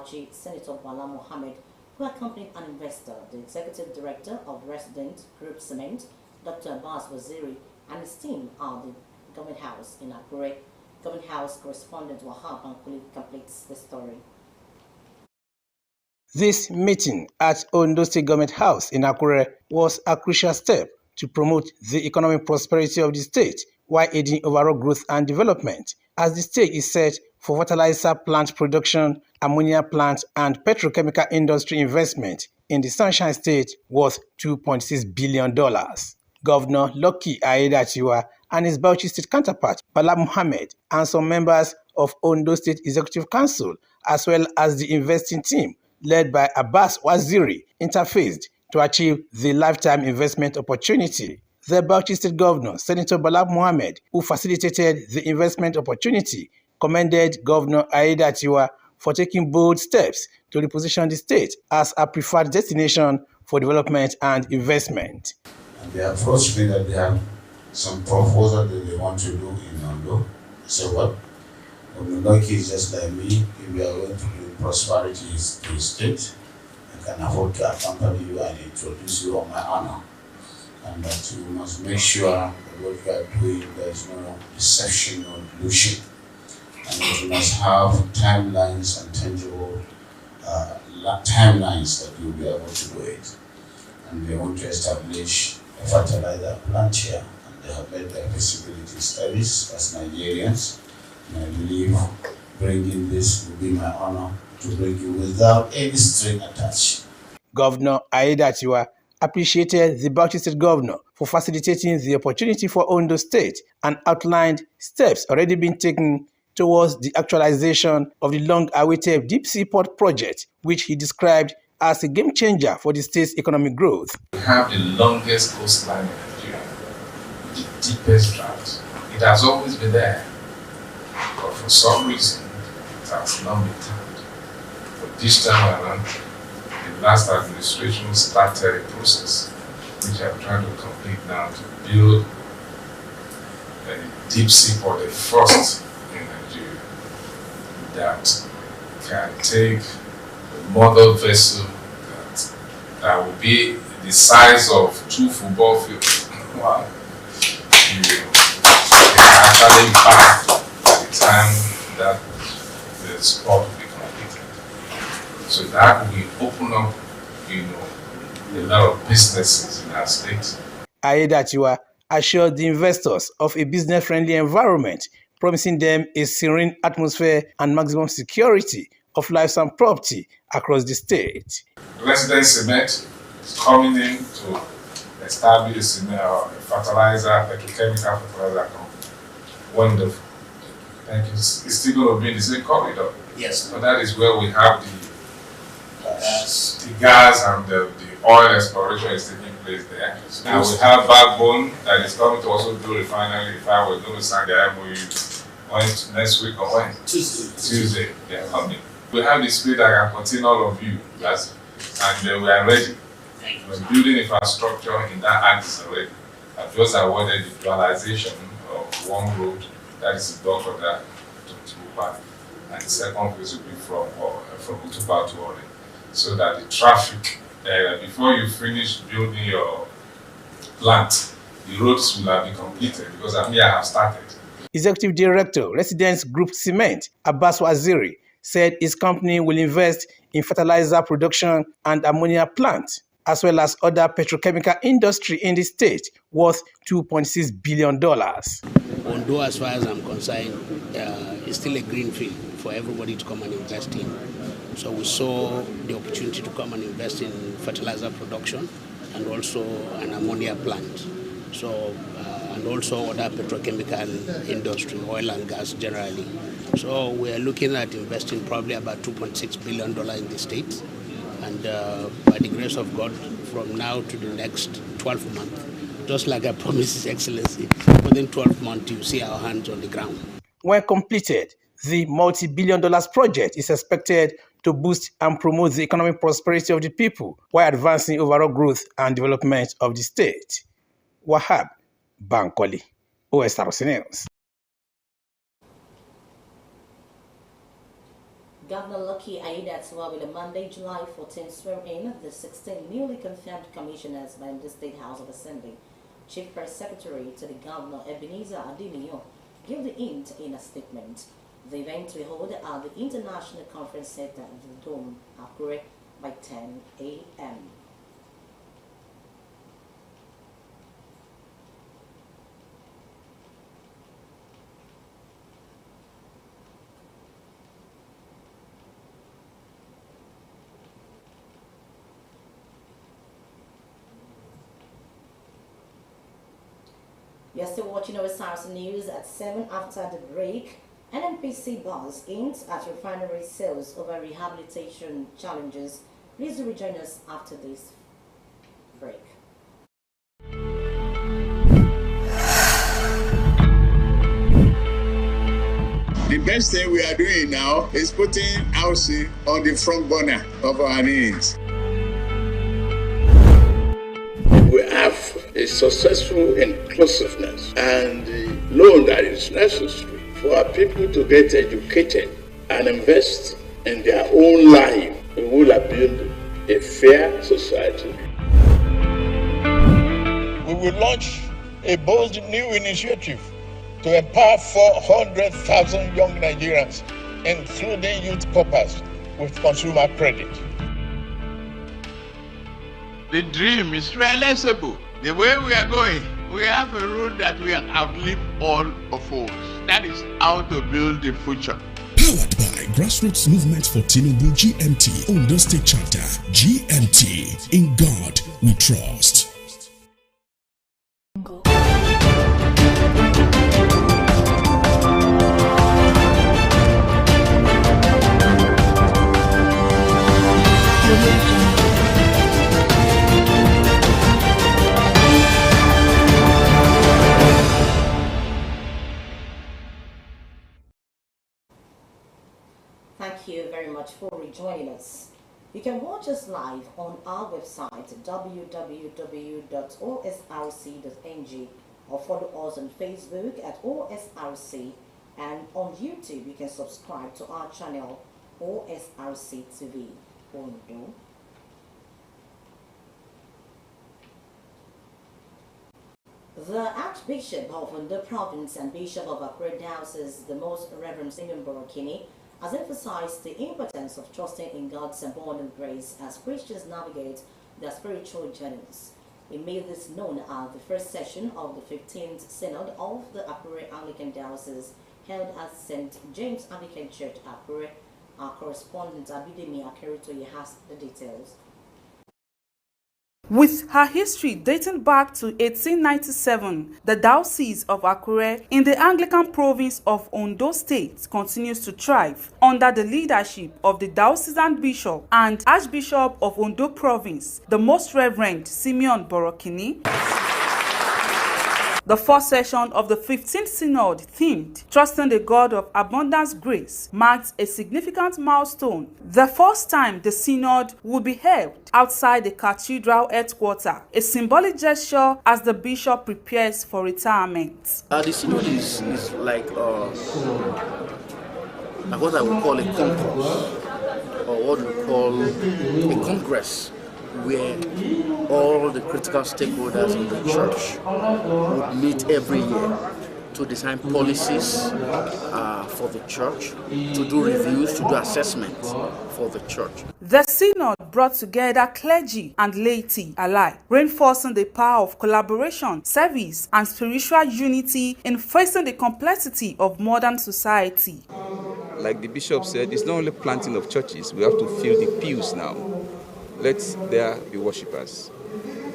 Bauchi, Senator Bala Mohammed, who accompanied an investor, the executive director of Resident Group Cement, Dr. Abbas Waziri, and his team at the Government House in Akure. Government House correspondent Wahab Bankole completes the story. This meeting at Ondo State Government House in Akure was a crucial step to promote the economic prosperity of the state while aiding overall growth and development, as the state is set for fertilizer plant production, ammonia plant, and petrochemical industry investment in the Sunshine State worth $2.6 billion. Governor Lucky Aiyedatiwa and his Bauchi State counterpart, Bala Mohammed, and some members of Ondo State Executive Council, as well as the investing team, led by Abbas Waziri, interfaced to achieve the lifetime investment opportunity. The Bauchi State Governor, Senator Bala Mohammed, who facilitated the investment opportunity, commended Governor Aiyedatiwa for taking bold steps to reposition the state as a preferred destination for development and investment. And they approached me that they have some proposal that they want to do in Ondo. I said, what? Ondo is just like me. If we are going to bring prosperity to the state, I can afford to accompany you and introduce you on my honor. And that you must make sure that what you are doing, there is no deception or delusion. And that you must have timelines and tangible timelines that you'll be able to do it. And they want to establish a fertilizer plant here. And they have made their feasibility studies as Nigerians. And I believe bringing this will be my honor to bring you without any string attached. Governor Aiyedatiwa appreciated the Bauchi State Governor for facilitating the opportunity for Ondo State and outlined steps already being taken towards the actualization of the long-awaited deep sea port project, which he described as a game changer for the state's economic growth. We have the longest coastline in Nigeria, the deepest drought. It has always been there, but for some reason, it has not been tapped. But this time around, the last administration started a process which I'm trying to complete now to build a deep sea port, the first in Nigeria, that can take a model vessel that will be the size of 2 football fields. Wow. You can actually buy by the time that the sport will be completed. So that will open up, a lot of businesses in our state. Aiyedatiwa assured the investors of a business-friendly environment, promising them a serene atmosphere and maximum security of lives and property across the state. Resident Cement is coming in to establish a fertilizer, petrochemical fertilizer company. Wonderful. Thank you. It's still going to be in the same corridor. Yes. So that is where we have the gas and the oil exploration is taking place there. So now we have Backbone that is coming to also do refinery. If I was going to sign the MOU next week or when? Tuesday. They are coming. We have the spirit that can contain all of you, and we are ready. We're building infrastructure in that axis already. I've just awarded the dualization of one road, that is the block of that to Utupa, and the second phase will be from Utupa to Ore, so that the traffic, before you finish building your plant, the roads will have been completed because I have started. Executive Director, Residence Group Cement, Abbas Waziri, said his company will invest in fertilizer production and ammonia plant, as well as other petrochemical industry in the state worth $2.6 billion. Ondo, as far as I'm concerned, is still a green field for everybody to come and invest in. So we saw the opportunity to come and invest in fertilizer production and also an ammonia plant. So, and also other petrochemical industry, oil and gas generally. So we are looking at investing probably about $2.6 billion in the state. And by the grace of God, from now to the next 12 months, just like I promised His Excellency, within 12 months you see our hands on the ground. When completed, the multi-billion-dollar project is expected to boost and promote the economic prosperity of the people while advancing overall growth and development of the state. Wahab Bankole, Osrc News. Governor Lucky Aiyedatiwa will on Monday, July 14, swear in the 16 newly confirmed commissioners by the State House of Assembly. Chief Press Secretary to the Governor, Ebenezer Adeniyo, gave the hint in a statement. The event will hold at the International Conference Center in the Dome, Akure, by 10 a.m. You're still watching Osrc News at 7 after the break. NNPC boss hints at refinery sales over rehabilitation challenges. Please rejoin us after this break. The best thing we are doing now is putting housing on the front burner of our needs. We have a successful inclusiveness and the loan that is necessary for our people to get educated and invest in their own life. We will build a fair society. We will launch a bold new initiative to empower 400,000 young Nigerians, including youth coppers, with consumer credit. The dream is realizable. The way we are going, we have a road that will outlive all of us. That is how to build the future. Powered by Grassroots Movement for Tinubu GMT, Ondo State Chapter. GMT, in God we trust. Thank you very much for rejoining us. You can watch us live on our website www.osrc.ng or follow us on Facebook at OSRC, and on YouTube you can subscribe to our channel OSRC TV Ondo. The Archbishop of Ondo Province and Bishop of Akure Diocese, the Most Reverend Simeon Borokini, has emphasized the importance of trusting in God's abundant grace as Christians navigate their spiritual journeys. He made this known at the first session of the 15th Synod of the Akure Anglican Diocese held at St. James Anglican Church, Akure. Our correspondent Abidemi Akeritoye has the details. With her history dating back to 1897, the Diocese of Akure in the Anglican province of Ondo State continues to thrive under the leadership of the Diocesan Bishop and Archbishop of Ondo Province, the Most Reverend Simeon Borokini. The first session of the 15th Synod, themed Trusting the God of Abundance Grace, marked a significant milestone. The first time the Synod will be held outside the cathedral headquarters, a symbolic gesture as the bishop prepares for retirement. The Synod is like what I would call a concourse, or what we call a congress, where all the critical stakeholders in the church would meet every year to design policies for the church, to do reviews, to do assessments for the church. The Synod brought together clergy and laity alike, reinforcing the power of collaboration, service, and spiritual unity in facing the complexity of modern society. Like the bishop said, it's not only planting of churches, we have to fill the pews now. Let there be worshippers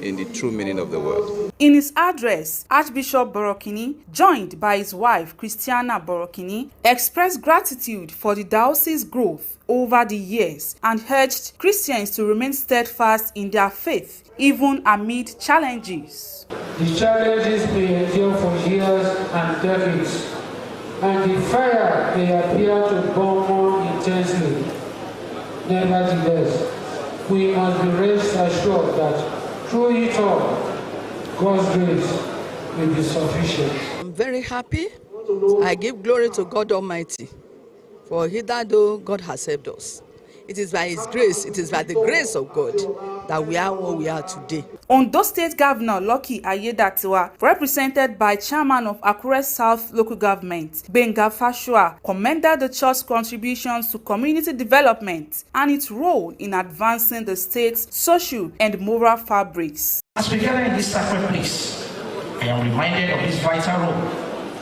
in the true meaning of the word. In his address, Archbishop Borokini, joined by his wife Christiana Borokini, expressed gratitude for the diocese's growth over the years and urged Christians to remain steadfast in their faith, even amid challenges. The challenges may endure for years and decades, and the fire may appear to burn more intensely. Nevertheless, we must be rest assured that through it all, God's grace will be sufficient. I'm very happy. I give glory to God Almighty For hitherto God has helped us. It is by His grace, it is by the grace of God that we are what we are today. Ondo State Governor Lucky Ayedatiwa, represented by Chairman of Akure South Local Government, Benga Fashua, commended the church's contributions to community development and its role in advancing the state's social and moral fabrics. As we gather in this sacred place, I am reminded of this vital role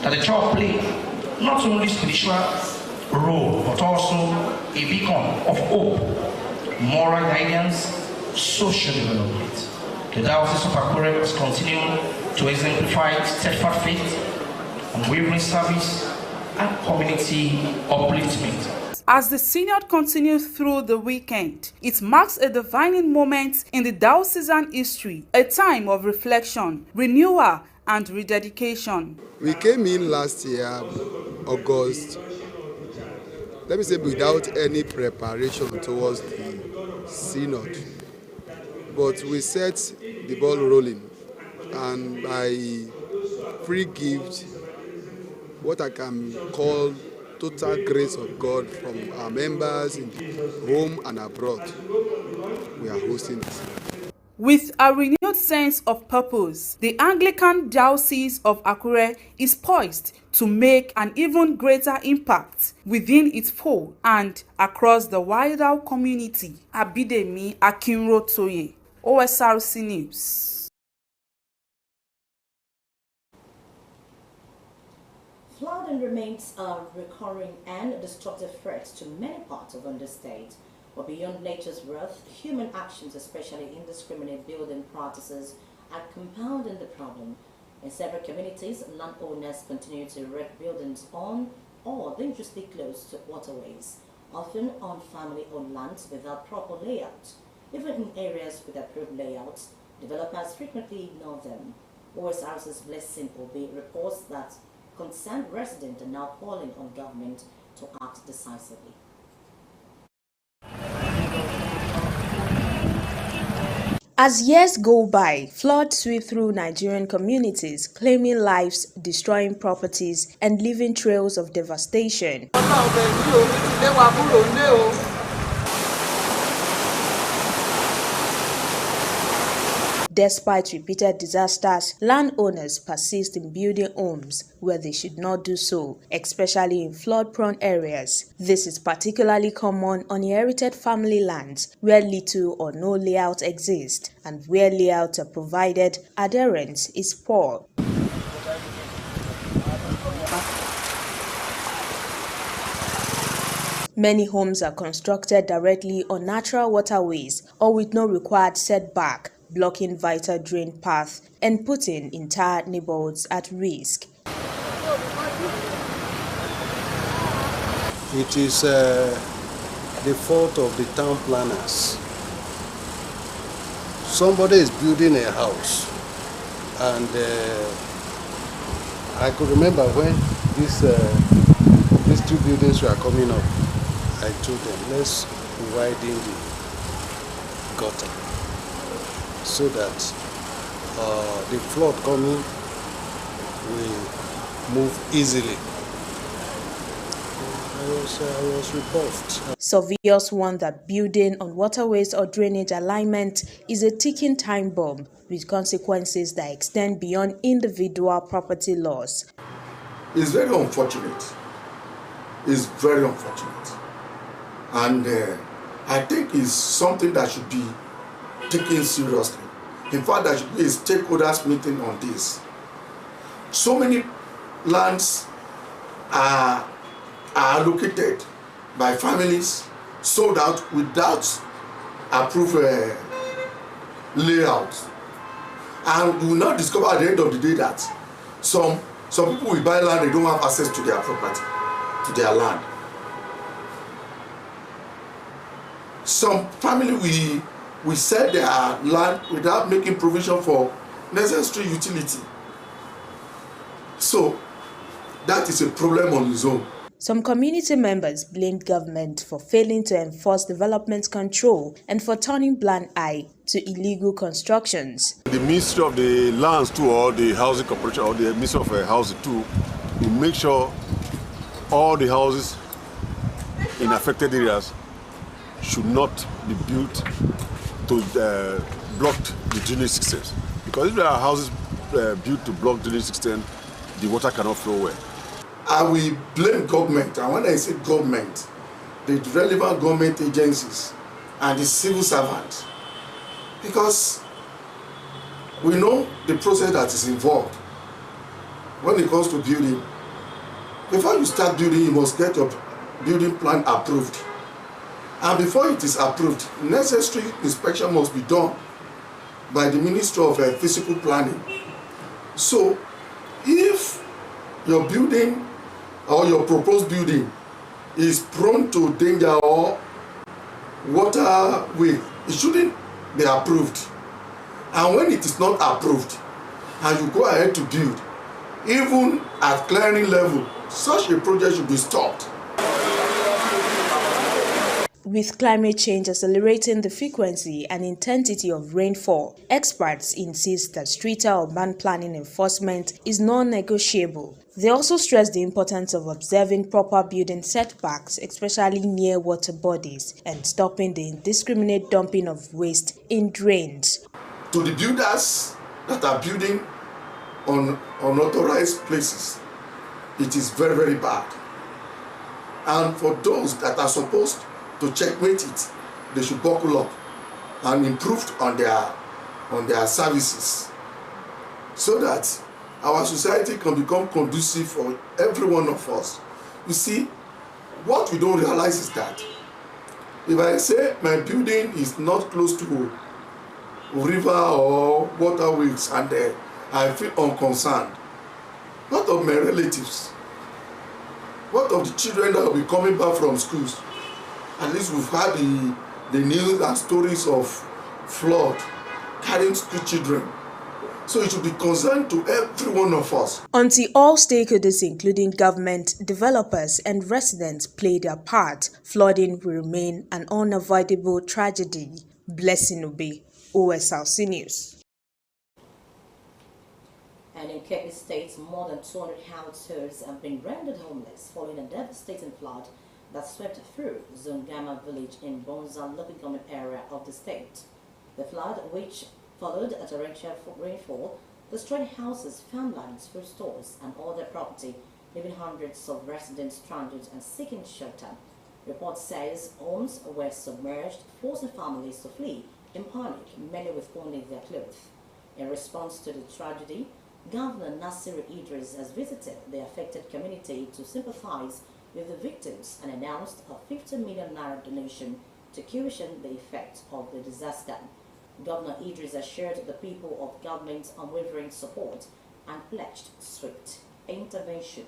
that the church plays, not only spiritual role, but also a beacon of hope, moral guidance, social development. The Diocese of Akure has continued to exemplify steadfast faith, unwavering service, and community upliftment. As the synod continues through the weekend, it marks a defining moment in the diocesan history, a time of reflection, renewal, and rededication. We came in last year, August, let me say without any preparation towards the synod. But we set the ball rolling, and by free gift, what I can call total grace of God from our members in home and abroad, we are hosting this. With a renewed sense of purpose, the Anglican Diocese of Akure is poised to make an even greater impact within its fold and across the wider community. Abidemi Akinrotoye, Osrc News. Flooding remains a recurring and destructive threat to many parts of the state. But beyond nature's wrath, human actions, especially indiscriminate building practices, are compounding the problem. In several communities, landowners continue to erect buildings on or dangerously close to waterways, often on family-owned lands without proper layout. Even in areas with approved layouts, developers frequently ignore them. Osrc's Blessing Obi reports that concerned residents are now calling on government to act decisively. As years go by, floods sweep through Nigerian communities, claiming lives, destroying properties, and leaving trails of devastation. Despite repeated disasters, landowners persist in building homes where they should not do so, especially in flood-prone areas. This is particularly common on inherited family lands where little or no layout exists, and where layouts are provided, adherence is poor. Many homes are constructed directly on natural waterways or with no required setback, blocking vital drain paths and putting entire neighborhoods at risk. It is the fault of the town planners. Somebody is building a house, and I could remember when these two buildings were coming up, I told them, let's widen the gutter so that the flood coming will move easily. I was rebuffed. Surveyors warn that building on waterways or drainage alignment is a ticking time bomb with consequences that extend beyond individual property laws. It's very unfortunate. It's very unfortunate. And I think it's something that should be taken seriously. In fact, there should be a stakeholders meeting on this. So many lands are allocated by families, sold out without approved layout. And you will not discover at the end of the day that some people will buy land, they don't have access to their property, to their land. Some family we sell their land without making provision for necessary utility. So that is a problem on its own. Some community members blamed government for failing to enforce development control and for turning blind eye to illegal constructions. The Ministry of the Lands too, or the Housing Corporation, or the Ministry of Housing too, will make sure all the houses in affected areas should not be built to block the drainage systems. Because if there are houses built to block drainage system, the water cannot flow well. I will blame government, and when I say government, the relevant government agencies and the civil servants, because we know the process that is involved when it comes to building. Before you start building, you must get your building plan approved, and before it is approved, necessary inspection must be done by the Ministry of Physical Planning. So if your building or your proposed building is prone to danger or waterway, it shouldn't be approved. And when it is not approved and you go ahead to build, even at clearing level, such a project should be stopped. With climate change accelerating the frequency and intensity of rainfall, experts insist that stricter urban planning enforcement is non-negotiable. They also stress the importance of observing proper building setbacks, especially near water bodies, and stopping the indiscriminate dumping of waste in drains. To the builders that are building on unauthorized places, it is very, very bad. And for those that are supposed to checkmate it, they should buckle up and improve on their services, so that our society can become conducive for every one of us. You see, what we don't realize is that if I say my building is not close to river or waterways and I feel unconcerned, what of my relatives? What of the children that will be coming back from schools? At least we've had the news and stories of flood carrying school children. So it should be concerned to every one of us. Until all stakeholders, including government, developers, and residents, play their part, flooding will remain an unavoidable tragedy. Blessing Obe, Osrc News. And in Kebbi State, more than 200 households have been rendered homeless following a devastating flood that swept through Zongama village in Bonza local government area of the state. The flood, which followed a torrential rainfall, destroyed houses, farmlands, food stores, and other property, leaving hundreds of residents stranded and seeking shelter. Report says homes were submerged, forcing families to flee in panic, many with only their clothes. In response to the tragedy, Governor Nasir Idris has visited the affected community to sympathize with the victims and announced a 50 million naira donation to cushion the effect of the disaster. Governor Idris assured the people of government's unwavering support and pledged swift intervention.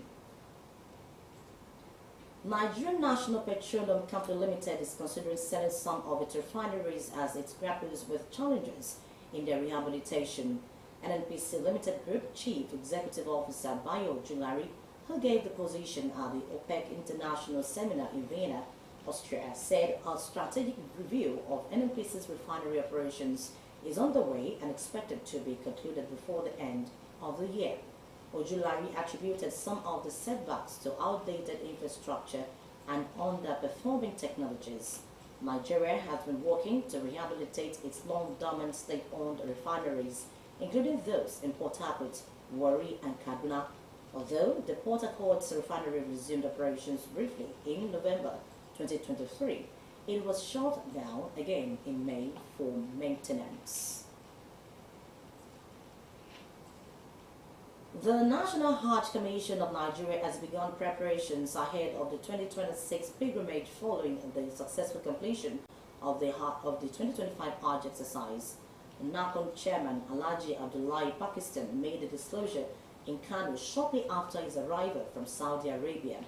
Nigerian National Petroleum Company Limited is considering selling some of its refineries as it grapples with challenges in their rehabilitation. NNPC Limited Group Chief Executive Officer Bayo Julari, who gave the position at the OPEC International Seminar in Vienna, Austria, said a strategic review of NNPC's refinery operations is underway and expected to be concluded before the end of the year. Ojulari attributed some of the setbacks to outdated infrastructure and underperforming technologies. Nigeria has been working to rehabilitate its long-dormant state-owned refineries, including those in Port Harcourt, Warri, and Kaduna. Although the Port Harcourt refinery resumed operations briefly in November 2023, it was shut down again in May for maintenance. The National Hajj Commission of Nigeria has begun preparations ahead of the 2026 pilgrimage following the successful completion of the 2025 Hajj exercise. NACON Chairman Alhaji Abdullahi Pakistan made the disclosure in Kano shortly after his arrival from Saudi Arabia.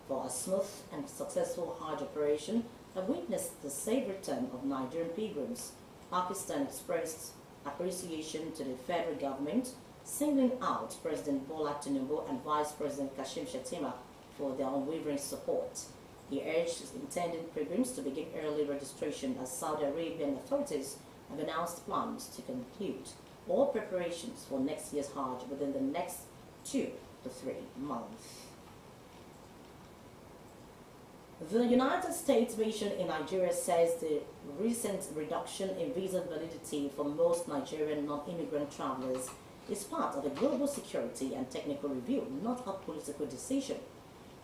For a smooth and successful Hajj operation have witnessed the safe return of Nigerian pilgrims. Pakistan expressed appreciation to the federal government, singling out President Bola Tinubu and Vice President Kashim Shettima for their unwavering support. He urged his intending pilgrims to begin early registration as Saudi Arabian authorities have announced plans to conclude all preparations for next year's Hajj within the next 2 to 3 months. The United States mission in Nigeria says the recent reduction in visa validity for most Nigerian non-immigrant travelers is part of a global security and technical review, not a political decision.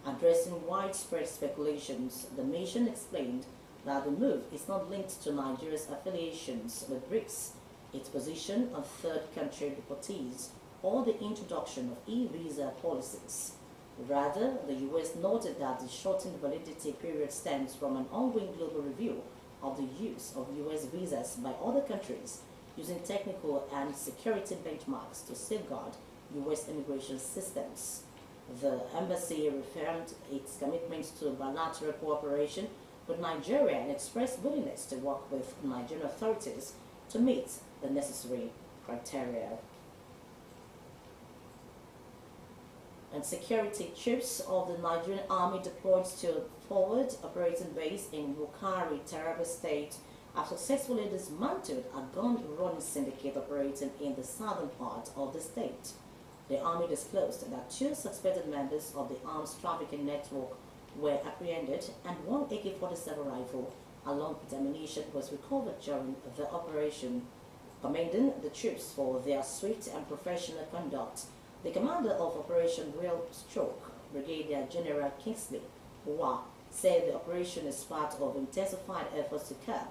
Addressing widespread speculations, the mission explained that the move is not linked to Nigeria's affiliations with BRICS, its position on third country deportees, or the introduction of e-visa policies. Rather, the U.S. noted that the shortened validity period stems from an ongoing global review of the use of U.S. visas by other countries using technical and security benchmarks to safeguard U.S. immigration systems. The embassy reaffirmed its commitment to bilateral cooperation with Nigeria and expressed willingness to work with Nigerian authorities to meet the necessary criteria. And security troops of the Nigerian Army deployed to forward operating base in Wukari, Taraba State, have successfully dismantled a gun-running syndicate operating in the southern part of the state. The Army disclosed that 2 suspected members of the arms trafficking network were apprehended and 1 AK-47 rifle along with ammunition was recovered during the operation. Commending the troops for their swift and professional conduct, the commander of Operation Real Stroke, Brigadier General Kingsley Uwa, said the operation is part of intensified efforts to curb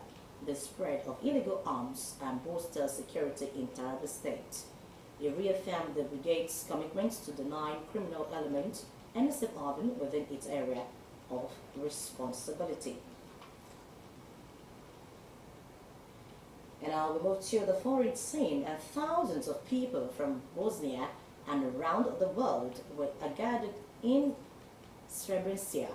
the spread of illegal arms and bolster security in Taraba State. He reaffirmed the brigade's commitment to denying criminal elements any safe haven within its area of responsibility. And now we move to the foreign scene, and thousands of people from Bosnia and around the world were gathered in Srebrenica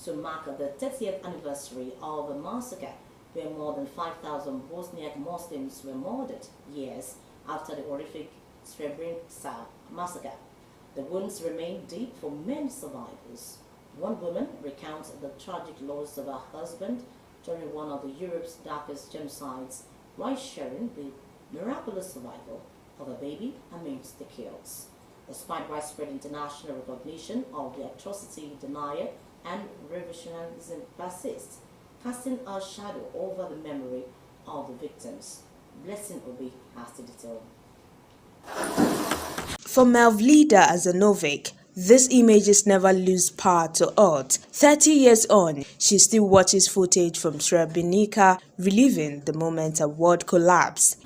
to mark the 30th anniversary of a massacre where more than 5,000 Bosniak Muslims were murdered years after the horrific Srebrenica massacre. The wounds remain deep for many survivors. One woman recounts the tragic loss of her husband during one of Europe's darkest genocides, while sharing the miraculous survival of a baby amidst the chaos. Despite widespread international recognition of the atrocity, denial and revisionism persists, casting a shadow over the memory of the victims. Blessing Obi has the detail. For Mevlida Azanovic, these images never lose power to earth. 30 years on, she still watches footage from Srebrenica, reliving the moment a world collapsed.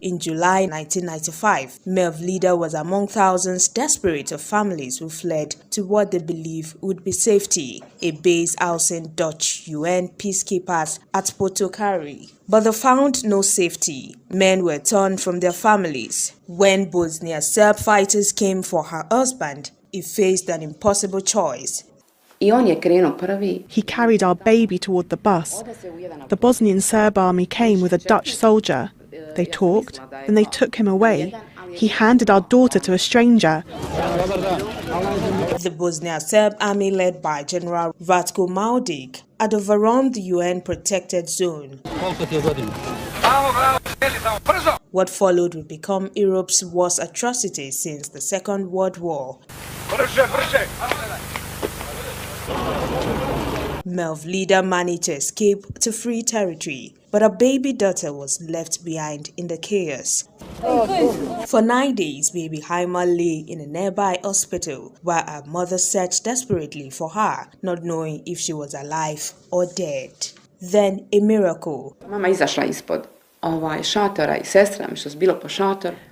In July 1995, Mevlida was among thousands desperate of families who fled to what they believe would be safety, a base housing Dutch UN peacekeepers at Potokari. But they found no safety. Men were torn from their families. When Bosnia Serb fighters came for her husband, he faced an impossible choice. He carried our baby toward the bus. The Bosnian Serb army came with a Dutch soldier. They talked, then they took him away. He handed our daughter to a stranger. The Bosnia Serb army, led by General Ratko Mladic, had overrun the UN-protected zone. What followed would become Europe's worst atrocity since the Second World War. Mevlida managed to escape to free territory, but her baby daughter was left behind in the chaos. For 9 days, baby Haima lay in a nearby hospital while her mother searched desperately for her, not knowing if she was alive or dead. Then a miracle.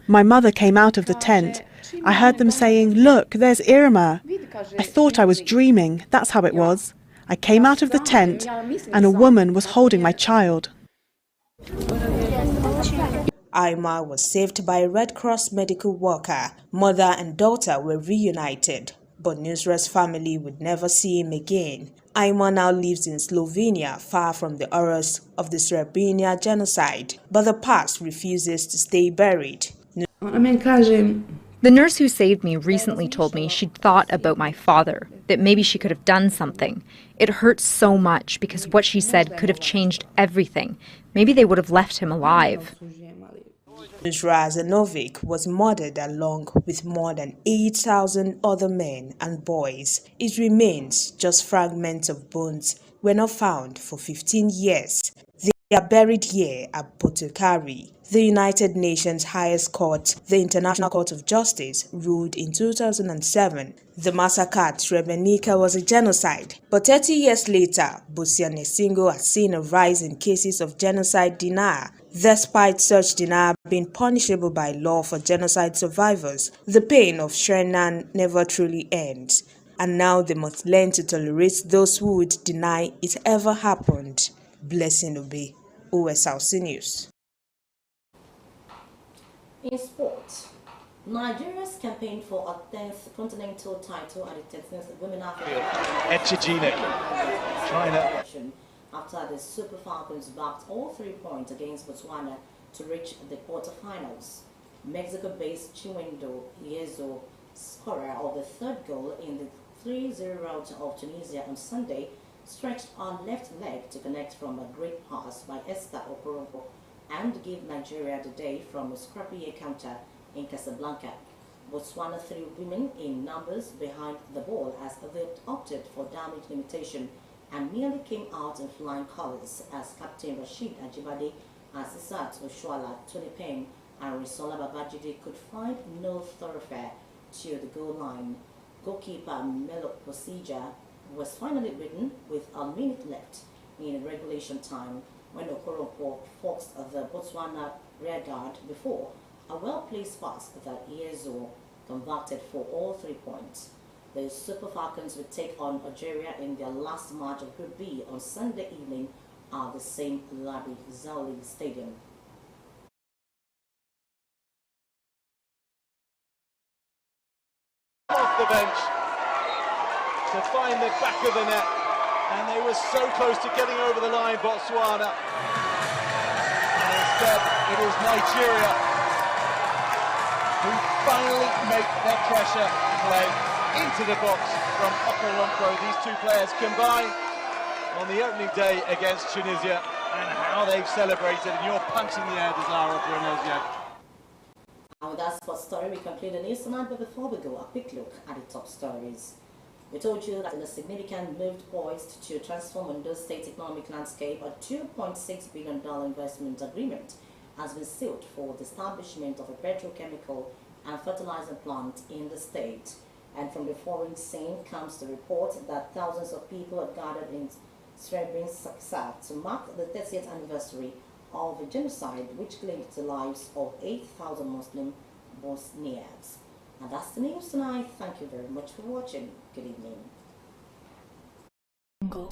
My mother came out of the tent. I heard them saying, "Look, there's Irma." I thought I was dreaming. That's how it was. I came out of the tent and a woman was holding my child. Aima was saved by a Red Cross medical worker. Mother and daughter were reunited, but Nusrat's family would never see him again. Aima now lives in Slovenia, far from the horrors of the Srebrenica genocide, but the past refuses to stay buried. The nurse who saved me recently told me she'd thought about my father, that maybe she could have done something. It hurts so much because what she said could have changed everything. Maybe they would have left him alive. Razanovic was murdered along with more than 8,000 other men and boys. His remains, just fragments of bones, were not found for 15 years. They are buried here at Potokari. The United Nations highest court, the International Court of Justice, ruled in 2007 the massacre at Srebrenica was a genocide. But 30 years later, Busia Nesingo has seen a rise in cases of genocide denial. Despite such denial being punishable by law for genocide survivors, the pain of Shrenan never truly ends. And now they must learn to tolerate those who would deny it ever happened. Blessing Obe, Osrc News. In sport, Nigeria's campaign for a 10th continental title at the 10th Women African China after the Super Falcons backed all 3 points against Botswana to reach the quarterfinals. Mexico-based Chiwendo Yezo, scorer of the third goal in the 3-0 rout of Tunisia on Sunday, stretched on left leg to connect from a great pass by Esther Okoronkwo and give Nigeria the day from a scrappy encounter in Casablanca. Botswana threw women in numbers behind the ball as they opted for damage limitation and merely came out in flying colours as Captain Rashid Ajibade, Asisat Oshwala, Tony Payne and Risola Babajide could find no thoroughfare to the goal line. Goalkeeper Melo Posija was finally beaten with a minute left in regulation time when Okoronkwo forced the Botswana rearguard before a well-placed pass that Yezo converted for all 3 points. The Super Falcons will take on Algeria in their last match of Group B on Sunday evening at the same Labi Zauli Stadium. Off the bench to find the back of the net, and they were so close to getting over the line, Botswana. And instead, it is Nigeria who finally make their pressure play into the box from Okoronkwo. These two players combine on the opening day against Tunisia, and how they've celebrated, and you're punching the air, Desire Brunosia. And with that sports story, we conclude the news tonight, but before we go, a quick look at the top stories. We told you that in a significant move poised to transform Ondo State's economic landscape, a $2.6 billion investment agreement has been sealed for the establishment of a petrochemical and fertilizer plant in the state. And from the foreign scene comes the report that thousands of people have gathered in Srebrenica to mark the 30th anniversary of a genocide which claimed the lives of 8,000 Muslim Bosniaks. And that's the news tonight. Thank you very much for watching. Good evening. Go.